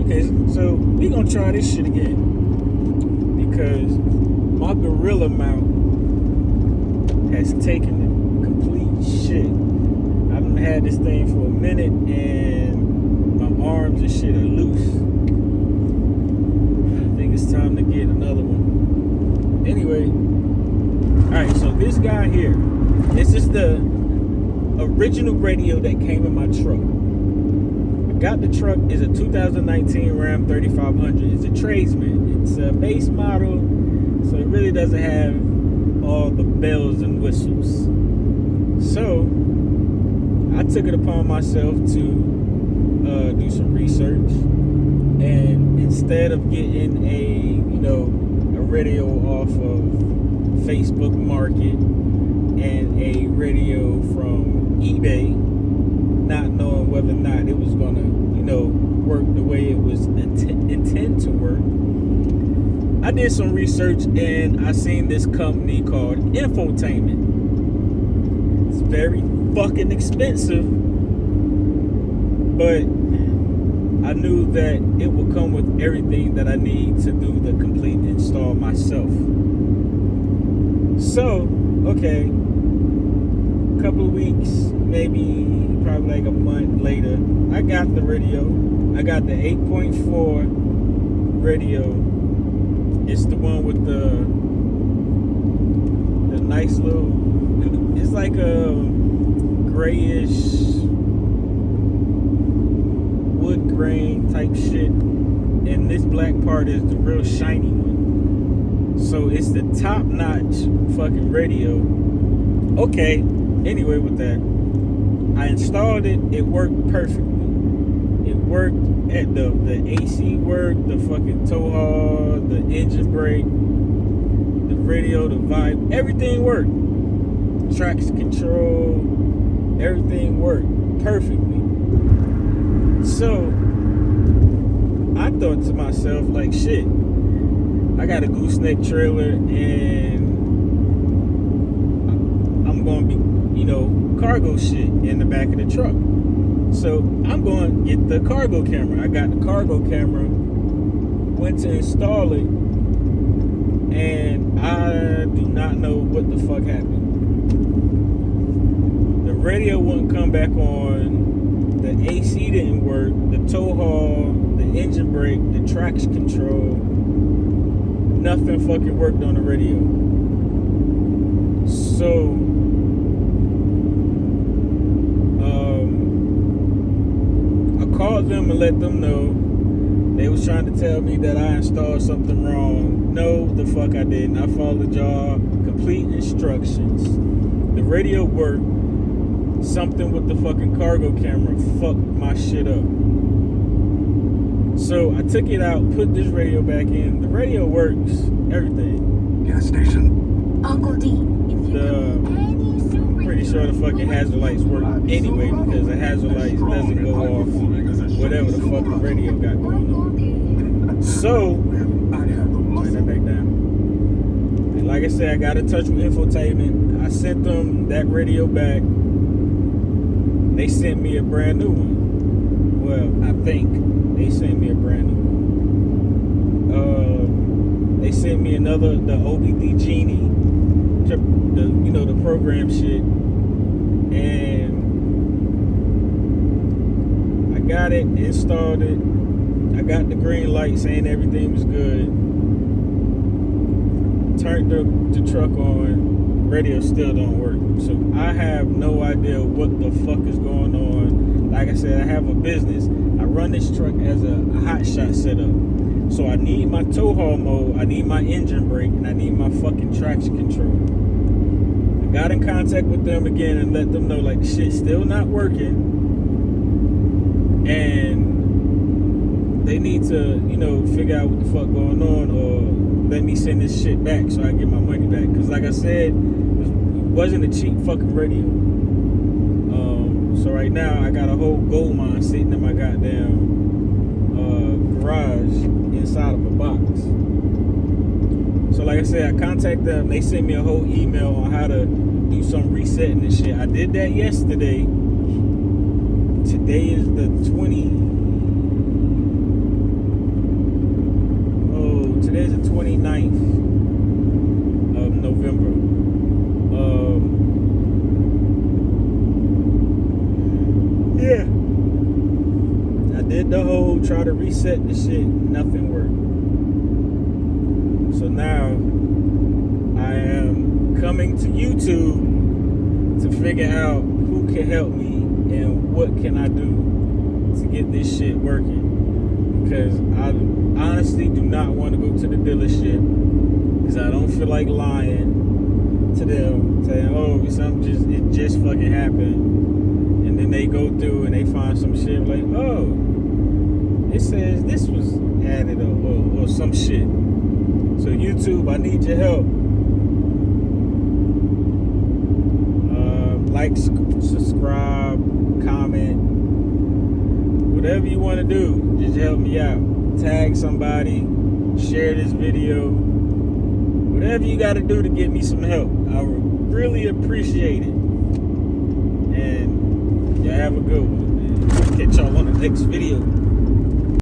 Okay, so we gonna try this shit again because my gorilla mount has taken the complete shit. I done had this thing for a minute and my arms and shit are loose. I think it's time to get another one. Anyway, alright, so this guy here, this is the original radio that came in my truck. I got the truck, is a 2019 Ram 3500. It's a tradesman. It's a base model, so it really doesn't have all the bells and whistles. So I took it upon myself to do some research, and instead of getting a radio off of Facebook Market and a radio from eBay, not knowing whether or not it was gonna work the way it was intended to work, I did some research and I seen this company called Infotainment. It's very fucking expensive, but I knew that it would come with everything that I need to do the complete install myself. So, okay, a couple of weeks, maybe probably like a month later, I got the radio. I got the 8.4 radio. It's the one with the nice little, it's like a grayish wood grain type shit, and this black part is the real shiny one. So it's the top notch fucking radio. Okay, anyway, with that, I installed it. It worked perfectly. It worked at the AC worked, the fucking tow haul, the engine brake, the radio, the vibe, everything worked. Traction control, everything worked perfectly. So I thought to myself, like, shit, I got a gooseneck trailer and I'm gonna be, cargo shit in the back of the truck. So I'm going to get the cargo camera. I got the cargo camera, went to install it, and I do not know what the fuck happened. The radio wouldn't come back on, the AC didn't work, the tow haul, the engine brake, the traction control, nothing fucking worked on the radio. So called them and let them know. They was trying to tell me that I installed something wrong. No, the fuck I didn't. I followed the job, complete instructions. The radio worked. Something with the fucking cargo camera fucked my shit up. So I took it out, put this radio back in. The radio works, everything. Gas station. Uncle D. I'm pretty sure the fucking hazard lights work anyway, because the hazard lights doesn't go off whatever the fucking radio got going on. So, turn that back down. And like I said, I got in touch with Infotainment. I sent them that radio back. They sent me a brand new one. Well, I think they sent me a brand new one. They sent me another, the OBD Genie, the program shit, and I got it, installed it. I got the green light saying everything was good. Turned the truck on, radio still don't work. So I have no idea what the fuck is going on. Like I said, I have a business. I run this truck as a hot shot setup. So I need my tow haul mode, I need my engine brake, and I need my fucking traction control. I got in contact with them again and let them know, like, the shit's still not working. And they need to, figure out what the fuck going on, or let me send this shit back so I get my money back. Because like I said, it wasn't a cheap fucking radio. So right now, I got a whole gold mine sitting in my goddamn garage inside of a box. So like I said, I contacted them. They sent me a whole email on how to do some resetting and shit. I did that yesterday. Today is the 20. did the whole try to reset the shit. Nothing worked. So now I am coming to YouTube to figure out who can help me and what can I do to get this shit working. Because I honestly do not want to go to the dealership because I don't feel like lying to them, saying, oh, it just fucking happened. And then they go through and they find some shit like, oh, it says this was added or some shit. So YouTube, I need your help. Like, subscribe, comment, whatever you want to do, just help me out. Tag somebody, share this video, whatever you got to do to get me some help. I would really appreciate it. And y'all have a good one. Catch y'all on the next video.